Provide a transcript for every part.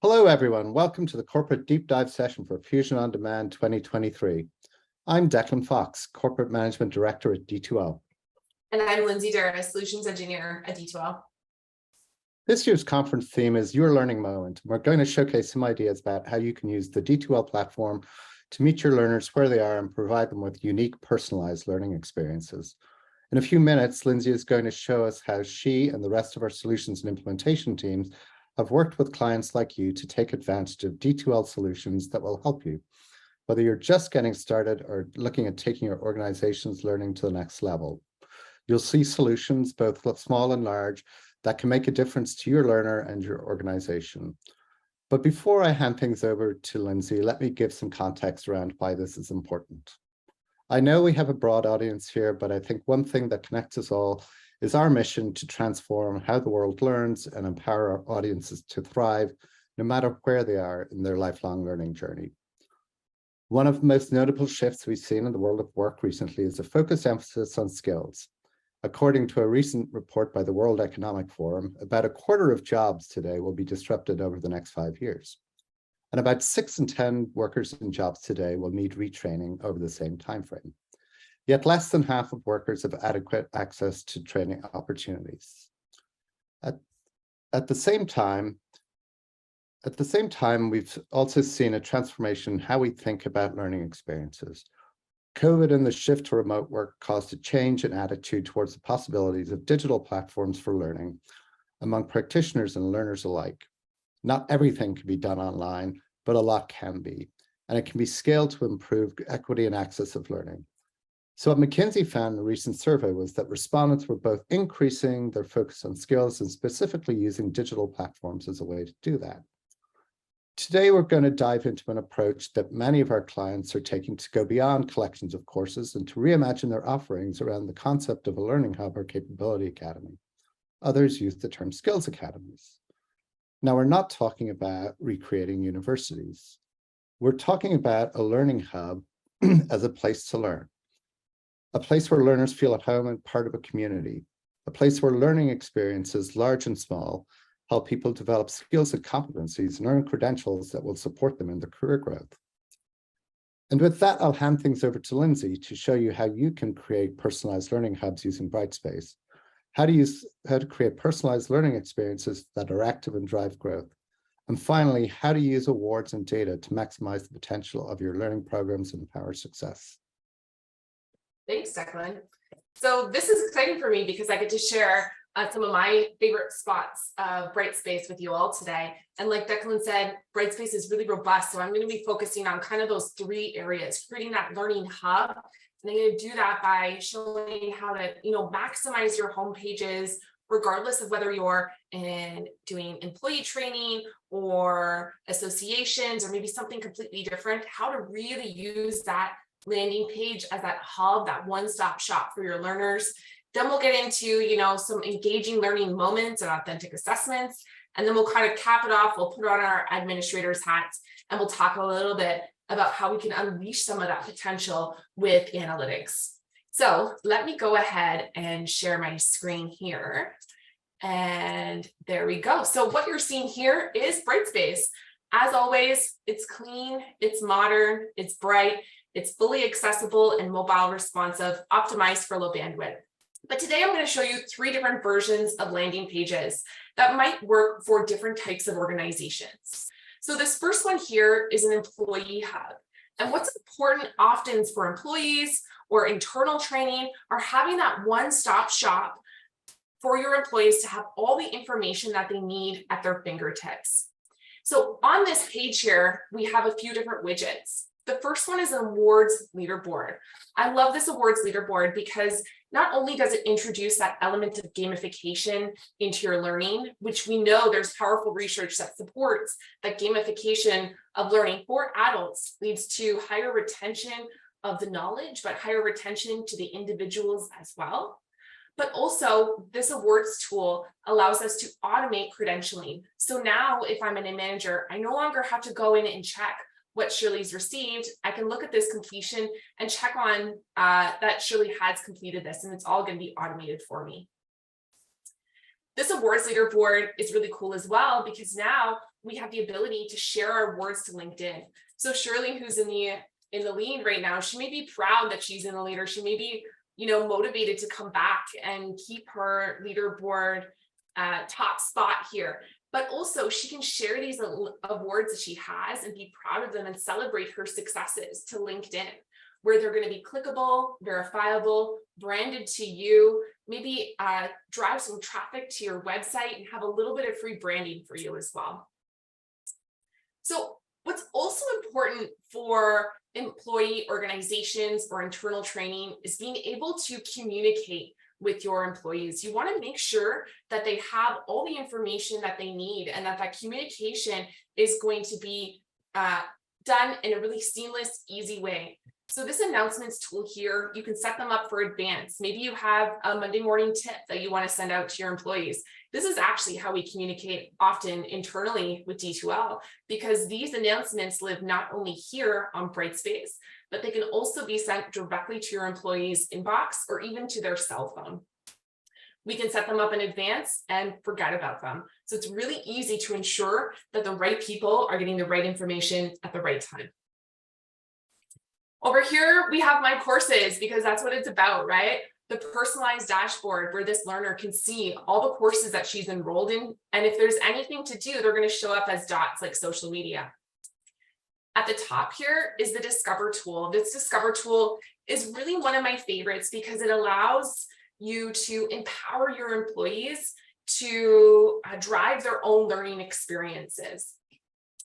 Hello, everyone. Welcome to the Corporate Deep Dive session for Fusion On Demand 2023. I'm Declan Fox, Corporate Management Director at D2L. And I'm Lindsay Dura, Solutions Engineer at D2L. This year's conference theme is Your Learning Moment. We're going to showcase some ideas about how you can use the D2L platform to meet your learners where they are and provide them with unique, personalized learning experiences. In a few minutes, Lindsay is going to show us how she and the rest of our solutions and implementation teams have worked with clients like you to take advantage of D2L solutions that will help you, whether you're just getting started or looking at taking your organization's learning to the next level. You'll see solutions, both small and large, that can make a difference to your learner and your organization. But before I hand things over to Lindsay, let me give some context around why this is important. I know we have a broad audience here, but I think one thing that connects us all is our mission to transform how the world learns and empower our audiences to thrive, no matter where they are in their lifelong learning journey. One of the most notable shifts we've seen in the world of work recently is a focused emphasis on skills. According to a recent report by the World Economic Forum, about a quarter of jobs today will be disrupted over the next 5 years. And about 6 in 10 workers in jobs today will need retraining over the same timeframe. Yet less than half of workers have adequate access to training opportunities. At the same time, we've also seen a transformation in how we think about learning experiences. COVID and the shift to remote work caused a change in attitude towards the possibilities of digital platforms for learning among practitioners and learners alike. Not everything can be done online, but a lot can be, and it can be scaled to improve equity and access of learning. So what McKinsey found in a recent survey was that respondents were both increasing their focus on skills and specifically using digital platforms as a way to do that. Today, we're going to dive into an approach that many of our clients are taking to go beyond collections of courses and to reimagine their offerings around the concept of a learning hub or capability academy. Others use the term skills academies. Now, we're not talking about recreating universities. We're talking about a learning hub as a place to learn. A place where learners feel at home and part of a community, a place where learning experiences, large and small, help people develop skills and competencies and earn credentials that will support them in their career growth. And with that, I'll hand things over to Lindsay to show you how you can create personalized learning hubs using Brightspace, how to create personalized learning experiences that are active and drive growth, and finally, how to use awards and data to maximize the potential of your learning programs and empower success. Thanks, Declan. So this is exciting for me because I get to share some of my favorite spots of Brightspace with you all today. And like Declan said, Brightspace is really robust. So I'm going to be focusing on kind of those 3 areas, creating that learning hub. And I'm going to do that by showing how to, maximize your home pages, regardless of whether you're doing employee training or associations, or maybe something completely different, how to really use that landing page as that hub, that one-stop shop for your learners. Then we'll get into, some engaging learning moments and authentic assessments. And then we'll kind of cap it off. We'll put on our administrator's hats and we'll talk a little bit about how we can unleash some of that potential with analytics. So let me go ahead and share my screen here. And there we go. So what you're seeing here is Brightspace. As always, it's clean, it's modern, it's bright, it's fully accessible and mobile responsive, optimized for low bandwidth. But today I'm going to show you 3 different versions of landing pages that might work for different types of organizations. So this first one here is an employee hub. And what's important often for employees or internal training are having that one-stop shop for your employees to have all the information that they need at their fingertips. So on this page here, we have a few different widgets. The first one is an awards leaderboard. I love this awards leaderboard because not only does it introduce that element of gamification into your learning, which we know there's powerful research that supports that gamification of learning for adults leads to higher retention of the knowledge, but higher retention to the individuals as well. But also this awards tool allows us to automate credentialing. So now if I'm a manager, I no longer have to go in and check what Shirley's received. I can look at this completion and check on that Shirley has completed this, and it's all going to be automated for me. This awards leaderboard is really cool as well, because now we have the ability to share our awards to LinkedIn. So Shirley, who's in the lead right now, she may be proud that she's in the lead, or she may be, motivated to come back and keep her leaderboard top spot here. But also she can share these awards that she has and be proud of them and celebrate her successes to LinkedIn, where they're going to be clickable, verifiable, branded to you, maybe drive some traffic to your website and have a little bit of free branding for you as well. So what's also important for employee organizations or internal training is being able to communicate with your employees. You want to make sure that they have all the information that they need, and that communication is going to be done in a really seamless, easy way. So this announcements tool here, you can set them up for advance. Maybe you have a Monday morning tip that you want to send out to your employees. This is actually how we communicate often internally with D2L, because these announcements live not only here on Brightspace, but they can also be sent directly to your employees' inbox or even to their cell phone. We can set them up in advance and forget about them. So it's really easy to ensure that the right people are getting the right information at the right time. Over here, we have my courses, because that's what it's about, right? The personalized dashboard where this learner can see all the courses that she's enrolled in. And if there's anything to do, they're going to show up as dots like social media. At the top here is the Discover tool. This Discover tool is really one of my favorites, because it allows you to empower your employees to drive their own learning experiences.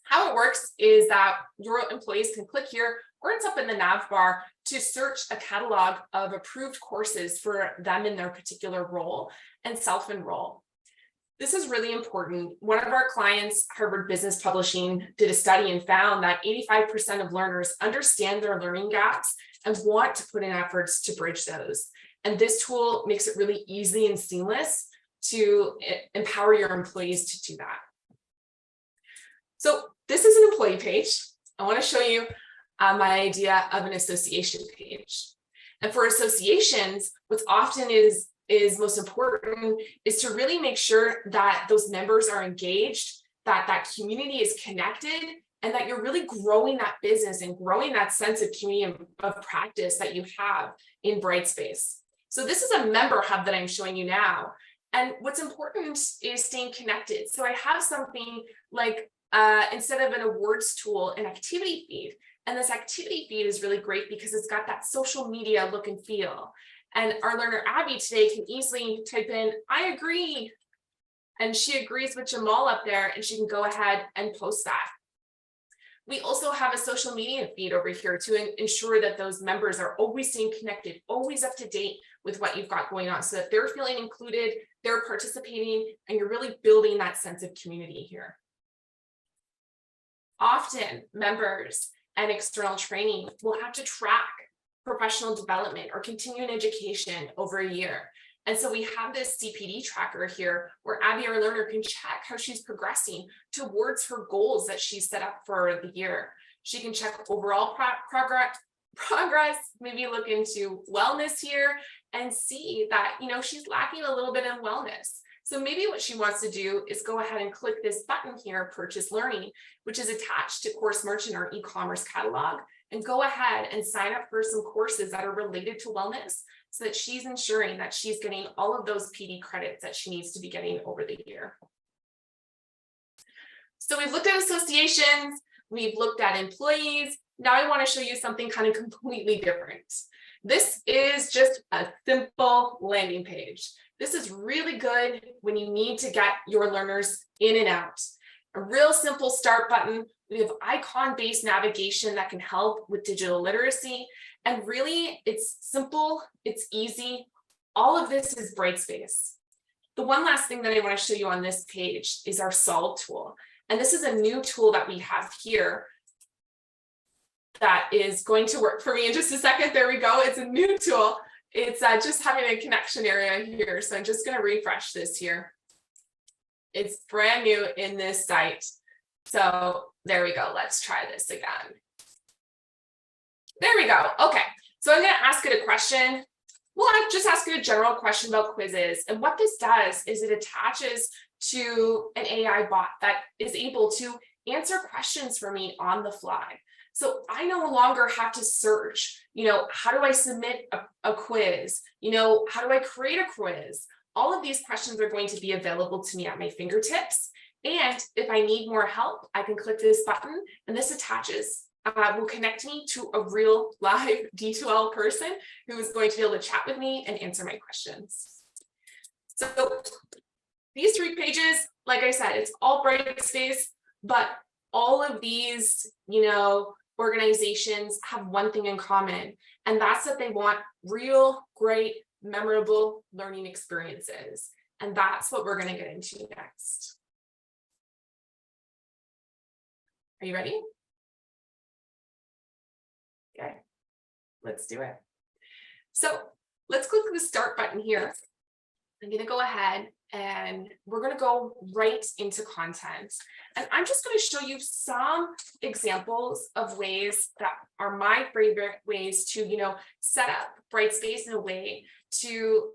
How it works is that your employees can click here, or it's up in the nav bar, to search a catalog of approved courses for them in their particular role and self-enroll. This is really important. One of our clients, Harvard Business Publishing, did a study and found that 85% of learners understand their learning gaps and want to put in efforts to bridge those. And this tool makes it really easy and seamless to empower your employees to do that. So this is an employee page. I want to show you my idea of an association page. And for associations, what's often is most important is to really make sure that those members are engaged, that that community is connected, and that you're really growing that business and growing that sense of community of practice that you have in Brightspace. So this is a member hub that I'm showing you now. And what's important is staying connected. So I have something like, instead of an awards tool, an activity feed. And this activity feed is really great because it's got that social media look and feel. And our learner Abby today can easily type in, I agree. And she agrees with Jamal up there, and she can go ahead and post that. We also have a social media feed over here to ensure that those members are always staying connected, always up to date with what you've got going on, so that they're feeling included, they're participating, and you're really building that sense of community here. Often members and external training will have to track professional development or continuing education over a year. And so we have this CPD tracker here where Abby, our learner, can check how she's progressing towards her goals that she's set up for the year. She can check overall progress, maybe look into wellness here and see that, she's lacking a little bit in wellness. So maybe what she wants to do is go ahead and click this button here, Purchase Learning, which is attached to Course Merchant or e-commerce catalog, and go ahead and sign up for some courses that are related to wellness, so that she's ensuring that she's getting all of those PD credits that she needs to be getting over the year. So we've looked at associations, we've looked at employees. Now I want to show you something kind of completely different. This is just a simple landing page. This is really good when you need to get your learners in and out. A real simple start button. We have icon-based navigation that can help with digital literacy. And really, it's simple, it's easy. All of this is Brightspace. The one last thing that I want to show you on this page is our Solve tool. And this is a new tool that we have here that is going to work for me in just a second. There we go. It's a new tool. It's just having a connection area here. So I'm just going to refresh this here. It's brand new in this site. So there we go. Let's try this again. There we go. Okay. So I'm going to ask it a question well, I just ask you a general question about quizzes. And what this does is it attaches to an AI bot that is able to answer questions for me on the fly. So I no longer have to search, how do I submit a quiz? How do I create a quiz? All of these questions are going to be available to me at my fingertips. And if I need more help, I can click this button and this attaches, will connect me to a real live D2L person who is going to be able to chat with me and answer my questions. So these 3 pages, like I said, it's all Brightspace, but all of these, organizations have one thing in common, and that's that they want real, great, memorable learning experiences. And that's what we're going to get into next. Are you ready? Okay, let's do it. So let's click the start button here. I'm going to go ahead and we're going to go right into content. And I'm just going to show you some examples of ways that are my favorite ways to, set up Brightspace in a way to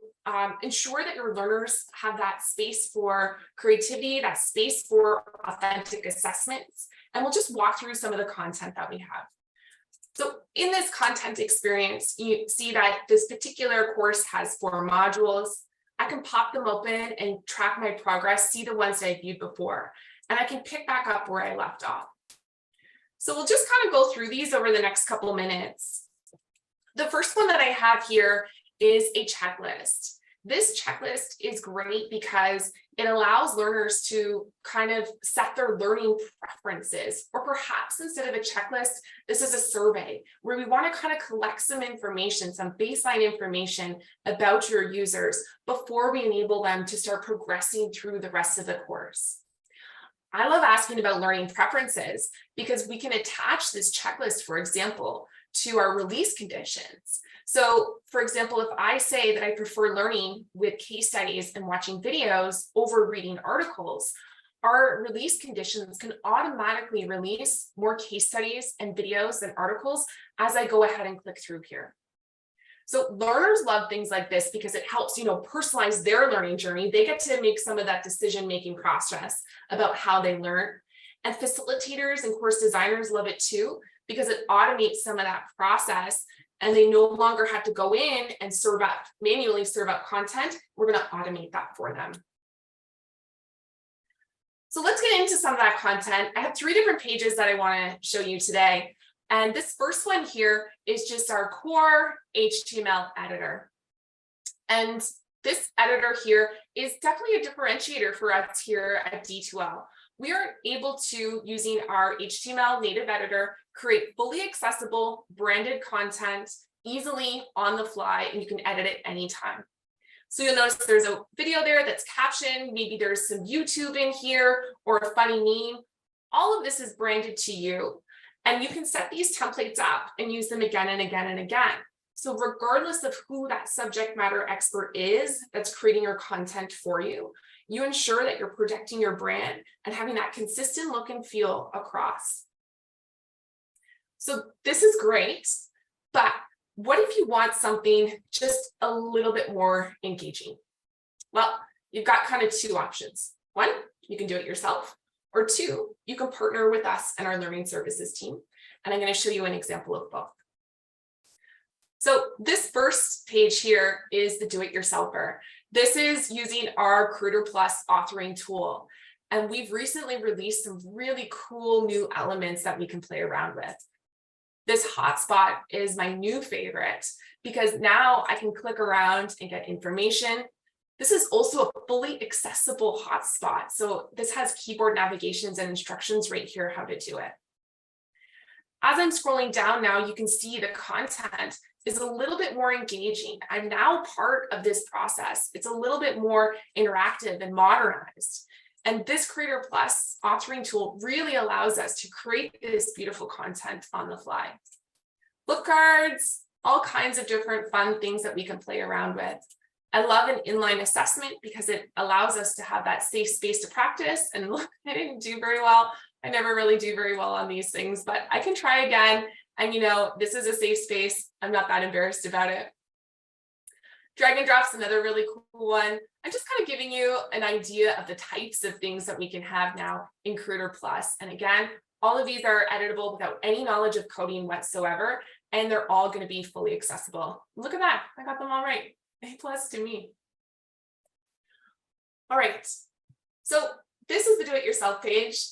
ensure that your learners have that space for creativity, that space for authentic assessments. And we'll just walk through some of the content that we have. So in this content experience, you see that this particular course has 4 modules. I can pop them open and track my progress, see the ones that I viewed before, and I can pick back up where I left off. So we'll just kind of go through these over the next couple of minutes. The first one that I have here is a checklist. This checklist is great because it allows learners to kind of set their learning preferences, or perhaps instead of a checklist, this is a survey where we want to kind of collect some information, some baseline information about your users before we enable them to start progressing through the rest of the course. I love asking about learning preferences because we can attach this checklist, for example, to our release conditions. So, for example, if I say that I prefer learning with case studies and watching videos over reading articles, our release conditions can automatically release more case studies and videos and articles as I go ahead and click through here. So learners love things like this because it helps, personalize their learning journey. They get to make some of that decision-making process about how they learn. And facilitators and course designers love it too, because it automates some of that process and they no longer have to go in and manually serve up content. We're going to automate that for them. So let's get into some of that content. I have 3 different pages that I want to show you today. And this first one here is just our core HTML editor. And this editor here is definitely a differentiator for us here at D2L. We are able to, using our HTML native editor, create fully accessible branded content easily on the fly, and you can edit it anytime. So you'll notice there's a video there that's captioned, maybe there's some YouTube in here or a funny meme. All of this is branded to you, and you can set these templates up and use them again and again and again. So regardless of who that subject matter expert is that's creating your content for you, you ensure that you're protecting your brand and having that consistent look and feel across. So this is great, but what if you want something just a little bit more engaging? Well, you've got kind of 2 options. 1, you can do it yourself, or 2, you can partner with us and our learning services team. And I'm going to show you an example of both. So this first page here is the do-it-yourselfer. This is using our Creator Plus authoring tool. And we've recently released some really cool new elements that we can play around with. This hotspot is my new favorite because now I can click around and get information. This is also a fully accessible hotspot. So this has keyboard navigations and instructions right here how to do it. As I'm scrolling down now, you can see the content is a little bit more engaging. I'm now part of this process. It's a little bit more interactive and modernized. And this Creator Plus authoring tool really allows us to create this beautiful content on the fly. Flip cards, all kinds of different fun things that we can play around with. I love an inline assessment because it allows us to have that safe space to practice. And look, I didn't do very well. I never really do very well on these things, but I can try again. And this is a safe space. I'm not that embarrassed about it. Drag and drop's another really cool one. I'm just kind of giving you an idea of the types of things that we can have now in Creator Plus. And again, all of these are editable without any knowledge of coding whatsoever, and they're all going to be fully accessible. Look at that. I got them all right. A+ to me. All right. So this is the do-it-yourself page,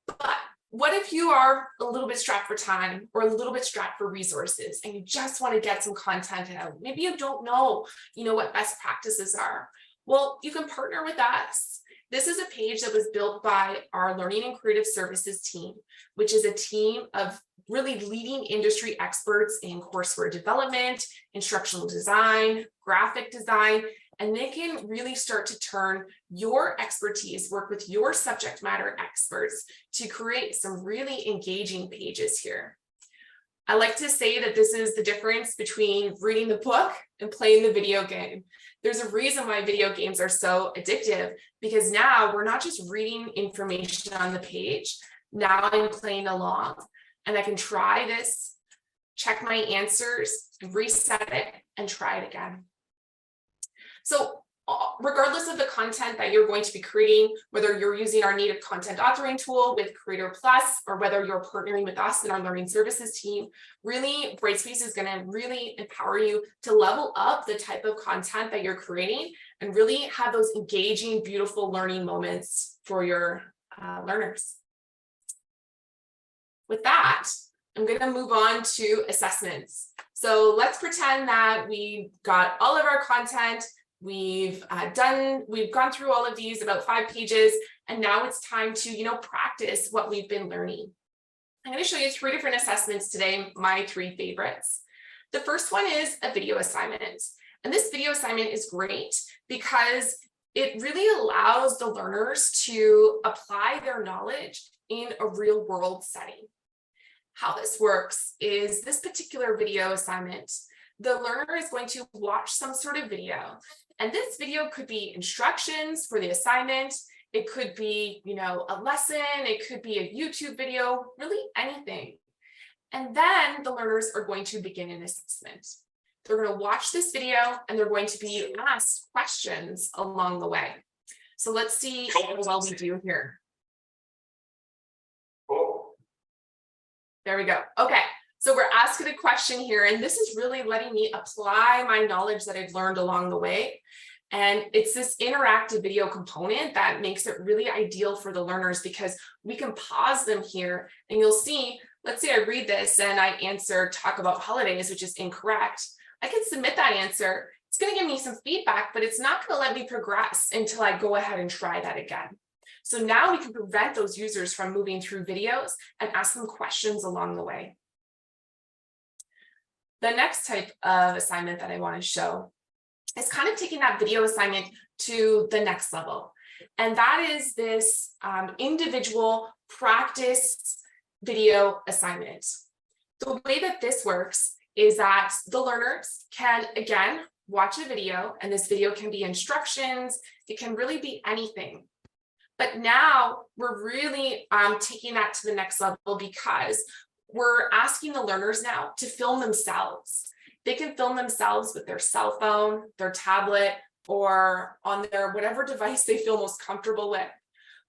but what if you are a little bit strapped for time or a little bit strapped for resources and you just want to get some content out? Maybe you don't know, what best practices are. Well, you can partner with us. This is a page that was built by our Learning and Creative Services team, which is a team of really leading industry experts in courseware development, instructional design, graphic design, and they can really start to turn your expertise, work with your subject matter experts to create some really engaging pages here. I like to say that this is the difference between reading the book and playing the video game. There's a reason why video games are so addictive, because now we're not just reading information on the page. Now I'm playing along and I can try this, check my answers, reset it, and try it again. So regardless of the content that you're going to be creating, whether you're using our native content authoring tool with Creator Plus, or whether you're partnering with us in our learning services team, really Brightspace is going to really empower you to level up the type of content that you're creating and really have those engaging, beautiful learning moments for your learners. With that, I'm going to move on to assessments. So let's pretend that we got all of our content. We've gone through all of these, about 5 pages, and now it's time to, practice what we've been learning. I'm going to show you 3 different assessments today, my 3 favorites. The first one is a video assignment. And this video assignment is great because it really allows the learners to apply their knowledge in a real world setting. How this works is this particular video assignment, the learner is going to watch some sort of video. And this video could be instructions for the assignment. It could be, a lesson. It could be a YouTube video, really anything. And then the learners are going to begin an assessment. They're going to watch this video and they're going to be asked questions along the way. So let's see how well we do here. There we go. Okay. So we're asking a question here, and this is really letting me apply my knowledge that I've learned along the way. And it's this interactive video component that makes it really ideal for the learners because we can pause them here and you'll see, let's say I read this and I answer talk about holidays, which is incorrect. I can submit that answer. It's going to give me some feedback, but it's not going to let me progress until I go ahead and try that again. So now we can prevent those users from moving through videos and ask them questions along the way. The next type of assignment that I want to show is kind of taking that video assignment to the next level. And that is this individual practice video assignment. The way that this works is that the learners can, again, watch a video, and this video can be instructions. It can really be anything. But now we're really taking that to the next level because we're asking the learners now to film themselves. They can film themselves with their cell phone, their tablet, or on their whatever device they feel most comfortable with.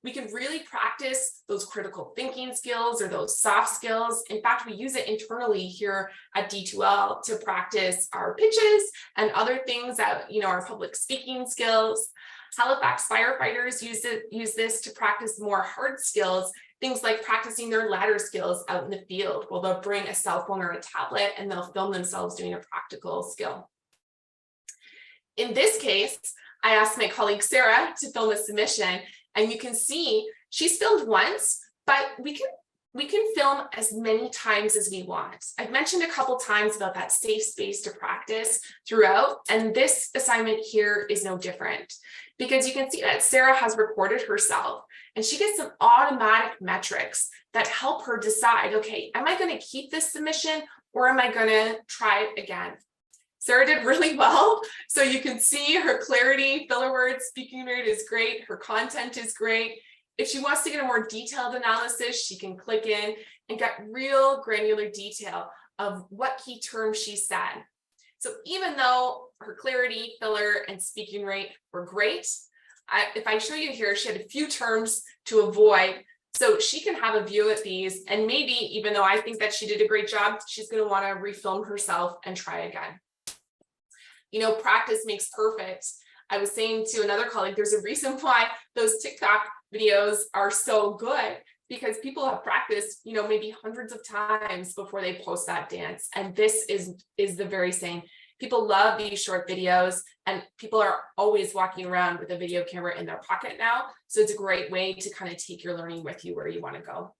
We can really practice those critical thinking skills or those soft skills. In fact, we use it internally here at D2L to practice our pitches and other things that, our public speaking skills. Halifax firefighters use this to practice more hard skills, things like practicing their ladder skills out in the field. Well, they'll bring a cell phone or a tablet and they'll film themselves doing a practical skill. In this case, I asked my colleague Sarah to film a submission, and you can see she's filmed once, but we can film as many times as we want. I've mentioned a couple times about that safe space to practice throughout, and this assignment here is no different because you can see that Sarah has recorded herself and she gets some automatic metrics that help her decide, okay, am I going to keep this submission or am I going to try it again? Sarah did really well. So you can see her clarity, filler words, speaking rate is great. Her content is great. If she wants to get a more detailed analysis, she can click in and get real granular detail of what key terms she said. So even though her clarity, filler, and speaking rate were great, if I show you here, she had a few terms to avoid. So she can have a view at these, and maybe even though I think that she did a great job, she's going to want to refilm herself and try again. You know, practice makes perfect. I was saying to another colleague, there's a reason why those TikTok videos are so good, because people have practiced, you know, maybe hundreds of times before they post that dance. And this is the very same. People love these short videos, and people are always walking around with a video camera in their pocket now. So it's a great way to kind of take your learning with you where you want to go.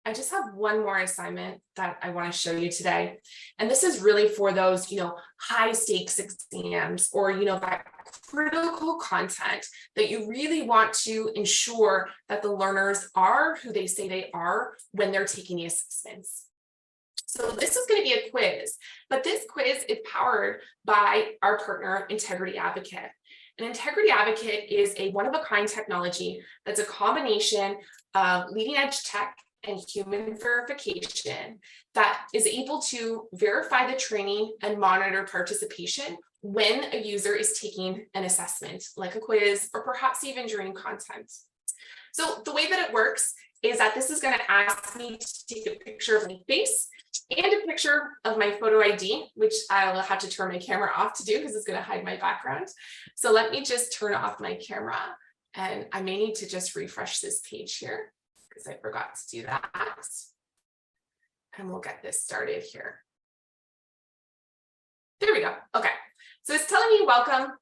I just have one more assignment that I want to show you today. And this is really for those, you know, high stakes exams, or, you know, that critical content that you really want to ensure that the learners are who they say they are when they're taking the assessments. So this is going to be a quiz, but this quiz is powered by our partner, Integrity Advocate. An Integrity Advocate is a one-of-a-kind technology that's a combination of leading-edge tech and human verification that is able to verify the training and monitor participation when a user is taking an assessment, like a quiz, or perhaps even during content. So the way that it works is that this is going to ask me to take a picture of my face and a picture of my photo ID, which I'll have to turn my camera off to do because it's going to hide my background. So let me just turn off my camera, and I may need to just refresh this page here because I forgot to do that. And we'll get this started here. There we go. Okay. So it's telling me welcome.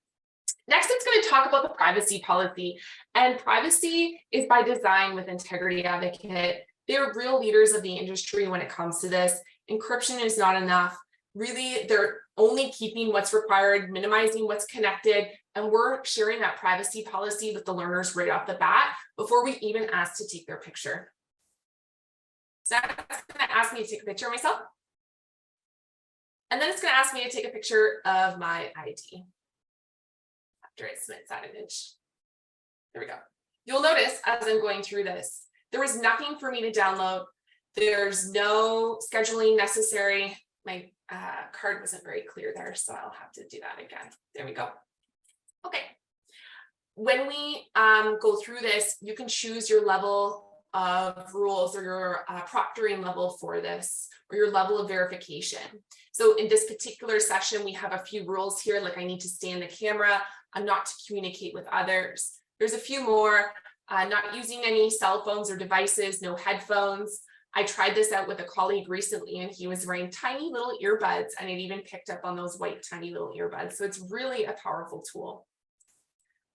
Next, it's going to talk about the privacy policy. And privacy is by design with Integrity Advocate. They're real leaders of the industry when it comes to this. Encryption is not enough. Really, they're only keeping what's required, minimizing what's connected, and we're sharing that privacy policy with the learners right off the bat before we even ask to take their picture. So that's going to ask me to take a picture of myself. And then it's going to ask me to take a picture of my ID after it submits that image. There we go. You'll notice as I'm going through this, there was nothing for me to download. There's no scheduling necessary. My card wasn't very clear there, so I'll have to do that again. There we go. Okay. When we go through this, you can choose your level of rules or your proctoring level for this, or your level of verification. So in this particular session, we have a few rules here, like I need to stay in the camera, I'm not to communicate with others. There's a few more, not using any cell phones or devices, no headphones. I tried this out with a colleague recently, and he was wearing tiny little earbuds, and it even picked up on those white tiny little earbuds. So it's really a powerful tool.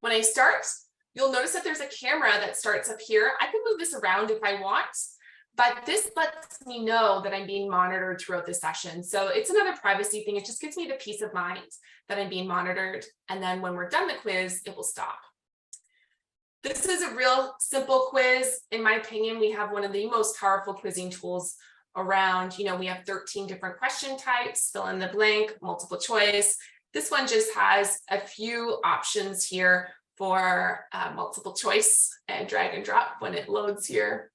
When I start, you'll notice that there's a camera that starts up here. I can move this around if I want, but this lets me know that I'm being monitored throughout the session. So it's another privacy thing. It just gives me the peace of mind that I'm being monitored. And then when we're done the quiz, it will stop. This is a real simple quiz. In my opinion, we have one of the most powerful quizzing tools around. You know, we have 13 different question types, fill in the blank, multiple choice. This one just has a few options here for multiple choice, and drag and drop when it loads here.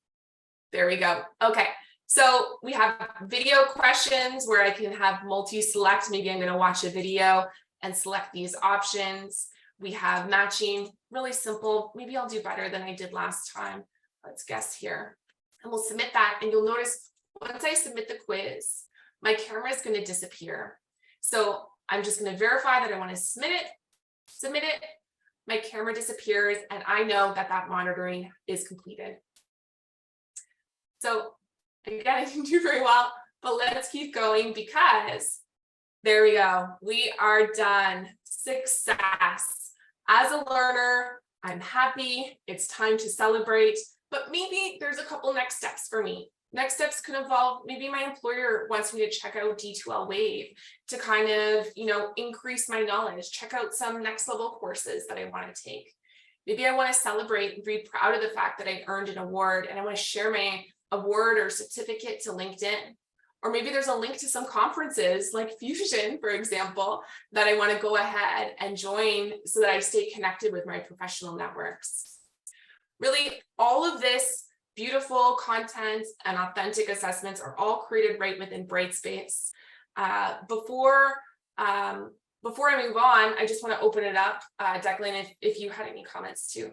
There we go. Okay, so we have video questions where I can have multi-select. Maybe I'm going to watch a video and select these options. We have matching, really simple. Maybe I'll do better than I did last time. Let's guess here. And we'll submit that. And you'll notice once I submit the quiz, my camera is going to disappear. So I'm just going to verify that I want to submit it. My camera disappears, and I know that that monitoring is completed. So again, I didn't do very well, but let's keep going because there we go. We are done. Success. As a learner, I'm happy. It's time to celebrate, but maybe there's a couple next steps for me. Next steps could involve, maybe my employer wants me to check out D2L Wave to kind of, you know, increase my knowledge, check out some next level courses that I want to take. Maybe I want to celebrate and be proud of the fact that I earned an award, and I want to share my award or certificate to LinkedIn. Or maybe there's a link to some conferences like Fusion, for example, that I want to go ahead and join so that I stay connected with my professional networks. Really, all of this beautiful content and authentic assessments are all created right within Brightspace. Before I move on, I just want to open it up, Declan, if you had any comments too.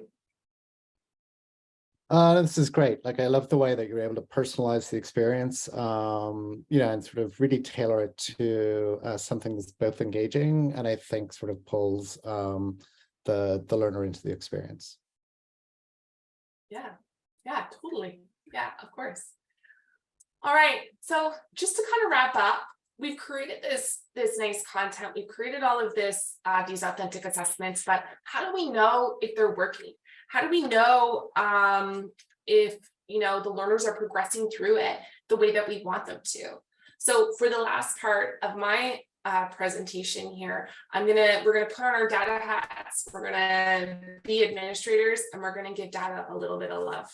This is great. Like, I love the way that you're able to personalize the experience, and sort of really tailor it to something that's both engaging and I think sort of pulls the learner into the experience. Yeah, totally. Yeah, of course. All right, so just to kind of wrap up, we've created this nice content. We've created all of this, these authentic assessments, but how do we know if they're working? How do we know if the learners are progressing through it the way that we want them to? So for the last part of my presentation here, we're gonna put on our data hats. We're gonna be administrators, and we're gonna give data a little bit of love.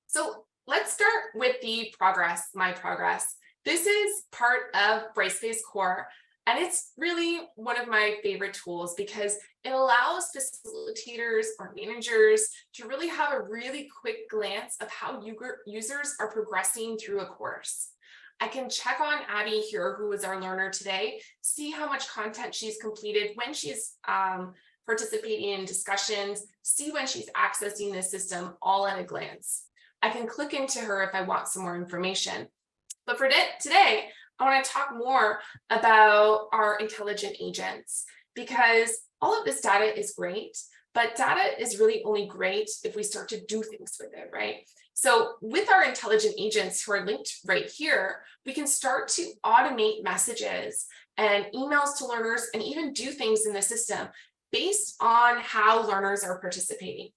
So let's start with the progress, my progress. This is part of Brightspace Core, and it's really one of my favorite tools because it allows facilitators or managers to really have a really quick glance of how users are progressing through a course. I can check on Abby here, who is our learner today, see how much content she's completed, when she's participating in discussions, see when she's accessing the system all at a glance. I can click into her if I want some more information. But for today, I want to talk more about our intelligent agents, because all of this data is great, but data is really only great if we start to do things with it, right? So with our intelligent agents who are linked right here, we can start to automate messages and emails to learners and even do things in the system based on how learners are participating.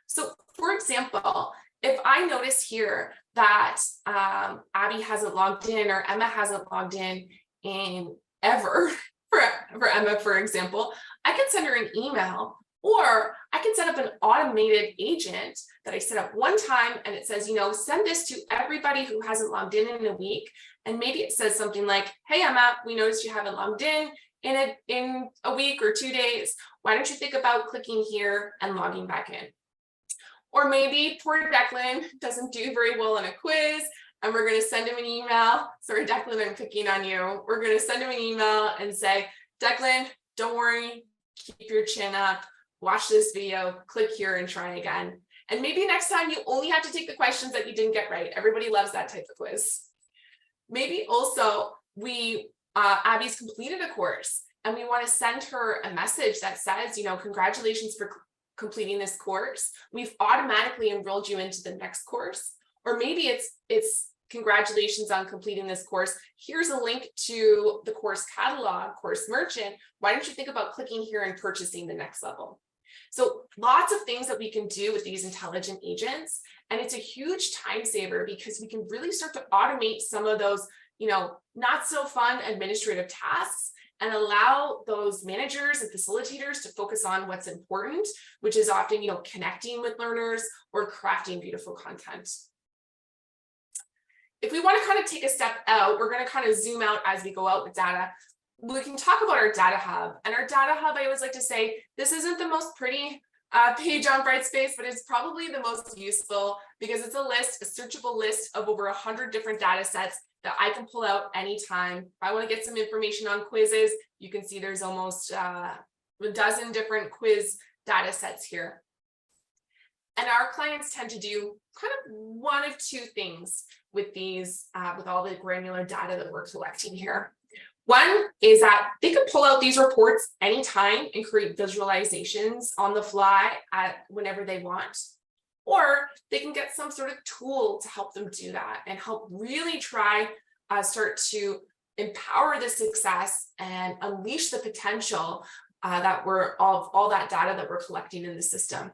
So for example, if I notice here that Abby hasn't logged in or Emma hasn't logged in ever, for Emma, for example, I can send her an email, or I can set up an automated agent that I set up one time and it says, send this to everybody who hasn't logged in a week. And maybe it says something like, hey, Emma, we noticed you haven't logged in a week or 2 days. Why don't you think about clicking here and logging back in? Or maybe poor Declan doesn't do very well on a quiz and we're going to send him an email. Sorry, Declan, I'm picking on you. We're going to send him an email and say, Declan, don't worry, keep your chin up, watch this video, click here and try again. And maybe next time you only have to take the questions that you didn't get right. Everybody loves that type of quiz. Maybe also Abby's completed a course and we want to send her a message that says, congratulations for completing this course. We've automatically enrolled you into the next course. Or maybe it's congratulations on completing this course. Here's a link to the course catalog, course merchant. Why don't you think about clicking here and purchasing the next level? So lots of things that we can do with these intelligent agents. And it's a huge time saver because we can really start to automate some of those, not so fun administrative tasks and allow those managers and facilitators to focus on what's important, which is often, connecting with learners or crafting beautiful content. If we want to kind of take a step out, we're going to kind of zoom out as we go out with data. We can talk about our data hub. And our data hub, I always like to say, this isn't the most pretty page on Brightspace, but it's probably the most useful because it's a searchable list of over 100 different data sets that I can pull out anytime. If I want to get some information on quizzes, you can see there's almost a dozen different quiz data sets here. And our clients tend to do kind of one of two things with these, with all the granular data that we're collecting here. One is that they can pull out these reports anytime and create visualizations on the fly whenever they want. Or they can get some sort of tool to help them do that and help really try start to empower the success and unleash the potential all that data that we're collecting in the system.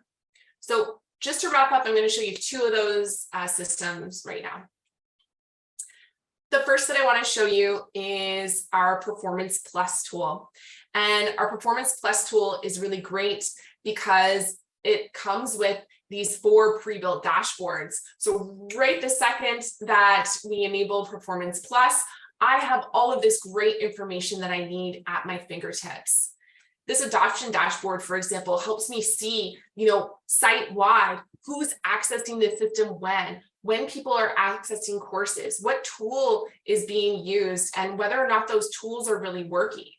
So just to wrap up, I'm going to show you two of those systems right now. The first that I want to show you is our Performance Plus tool. And our Performance Plus tool is really great because it comes with these 4 pre-built dashboards. So right the second that we enable Performance Plus, I have all of this great information that I need at my fingertips. This adoption dashboard, for example, helps me see, site-wide, who's accessing the system when people are accessing courses, what tool is being used, and whether or not those tools are really working.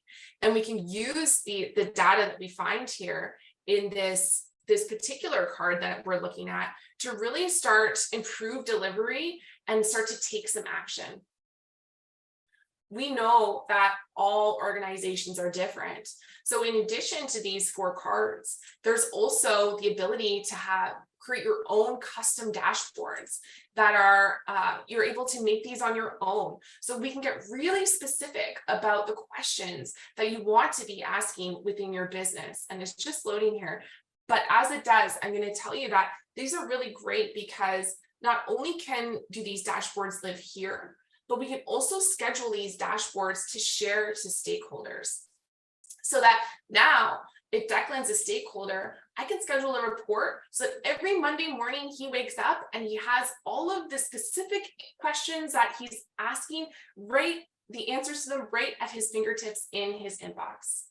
And we can use the data that we find here in this particular card that we're looking at to really start improve delivery and start to take some action. We know that all organizations are different. So in addition to these 4 cards, there's also the ability to create your own custom dashboards that are, you're able to make these on your own. So we can get really specific about the questions that you want to be asking within your business. And it's just loading here. But as it does, I'm going to tell you that these are really great because not only do these dashboards live here, but we can also schedule these dashboards to share to stakeholders. So that now, if Declan's a stakeholder, I can schedule a report so that every Monday morning he wakes up and he has all of the specific questions that he's asking, the answers to them right at his fingertips in his inbox.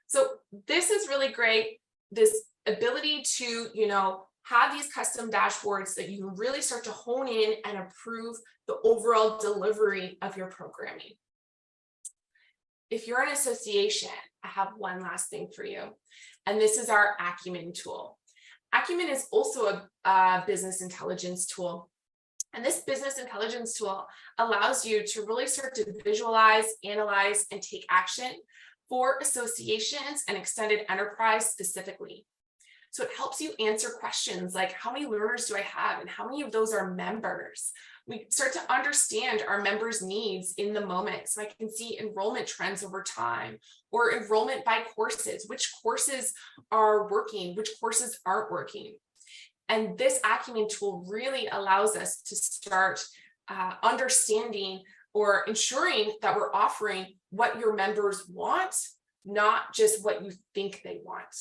So this is really great, this ability to, have these custom dashboards that you really start to hone in and improve the overall delivery of your programming. If you're an association, I have one last thing for you, and this is our Acumen tool. Acumen is also a business intelligence tool. And this business intelligence tool allows you to really start to visualize, analyze, and take action for associations and extended enterprise specifically. So it helps you answer questions like, how many learners do I have and how many of those are members? We start to understand our members' needs in the moment. So I can see enrollment trends over time or enrollment by courses, which courses are working, which courses aren't working. And this Acumen tool really allows us to start understanding or ensuring that we're offering what your members want, not just what you think they want.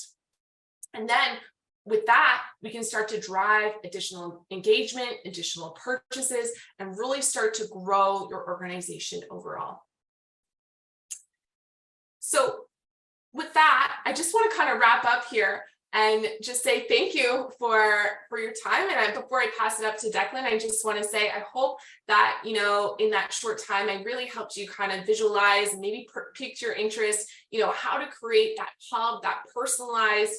And then with that, we can start to drive additional engagement, additional purchases, and really start to grow your organization overall. So with that, I just want to kind of wrap up here and just say thank you for your time. And before I pass it up to Declan, I just want to say, I hope that, in that short time, I really helped you kind of visualize and maybe piqued your interest, how to create that hub, that personalized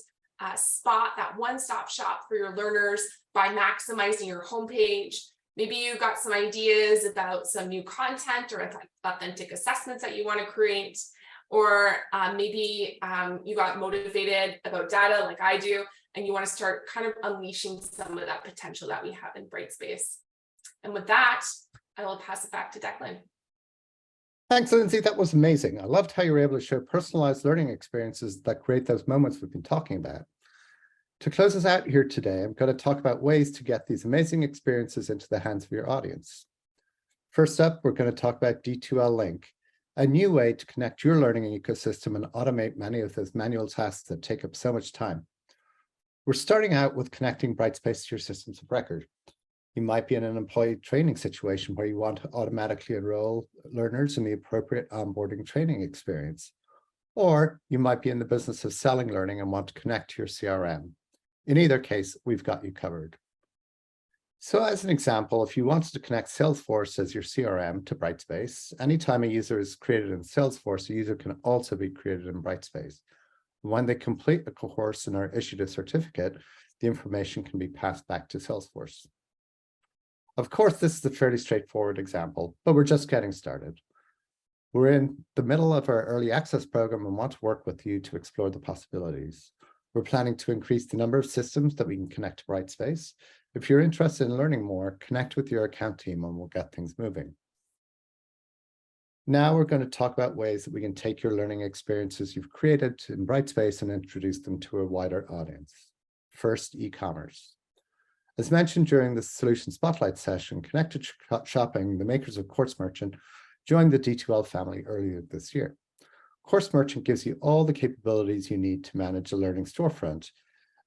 spot, that one-stop shop for your learners by maximizing your homepage. Maybe you got some ideas about some new content or authentic assessments that you want to create, or maybe you got motivated about data like I do, and you want to start kind of unleashing some of that potential that we have in Brightspace. And with that, I will pass it back to Declan. Thanks, Lindsay. That was amazing. I loved how you were able to show personalized learning experiences that create those moments we've been talking about. To close us out here today, I'm going to talk about ways to get these amazing experiences into the hands of your audience. First up, we're going to talk about D2L Link, a new way to connect your learning ecosystem and automate many of those manual tasks that take up so much time. We're starting out with connecting Brightspace to your systems of record. You might be in an employee training situation where you want to automatically enroll learners in the appropriate onboarding training experience. Or you might be in the business of selling learning and want to connect to your CRM. In either case, we've got you covered. So as an example, if you wanted to connect Salesforce as your CRM to Brightspace, anytime a user is created in Salesforce, a user can also be created in Brightspace. When they complete a course and are issued a certificate, the information can be passed back to Salesforce. Of course, this is a fairly straightforward example, but we're just getting started. We're in the middle of our early access program and want to work with you to explore the possibilities. We're planning to increase the number of systems that we can connect to Brightspace. If you're interested in learning more, connect with your account team and we'll get things moving. Now we're going to talk about ways that we can take your learning experiences you've created in Brightspace and introduce them to a wider audience. First, e-commerce. As mentioned during the Solution Spotlight session, Connected Shopping, the makers of Course Merchant, joined the D2L family earlier this year. Course Merchant gives you all the capabilities you need to manage a learning storefront,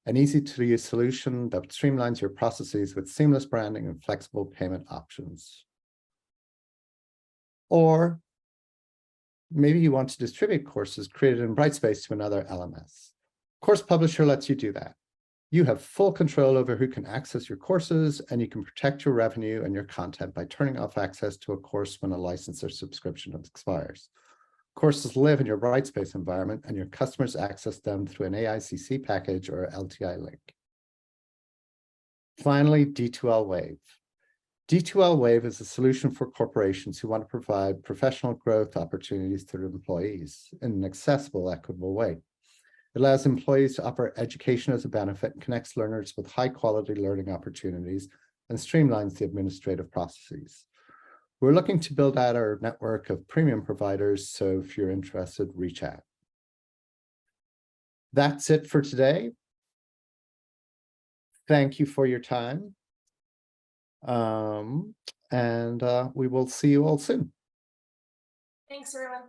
an easy-to-use solution that streamlines your processes with seamless branding and flexible payment options. Or Maybe you want to distribute courses created in Brightspace to another LMS. Course Publisher lets you do that. You have full control over who can access your courses, and you can protect your revenue and your content by turning off access to a course when a license or subscription expires. Courses live in your Brightspace environment, and your customers access them through an AICC package or LTI link. Finally, D2L Wave. D2L Wave is a solution for corporations who want to provide professional growth opportunities to their employees in an accessible, equitable way. It allows employees to offer education as a benefit and connects learners with high-quality learning opportunities and streamlines the administrative processes. We're looking to build out our network of premium providers, so if you're interested, reach out. That's it for today. Thank you for your time. And we will see you all soon. Thanks, everyone.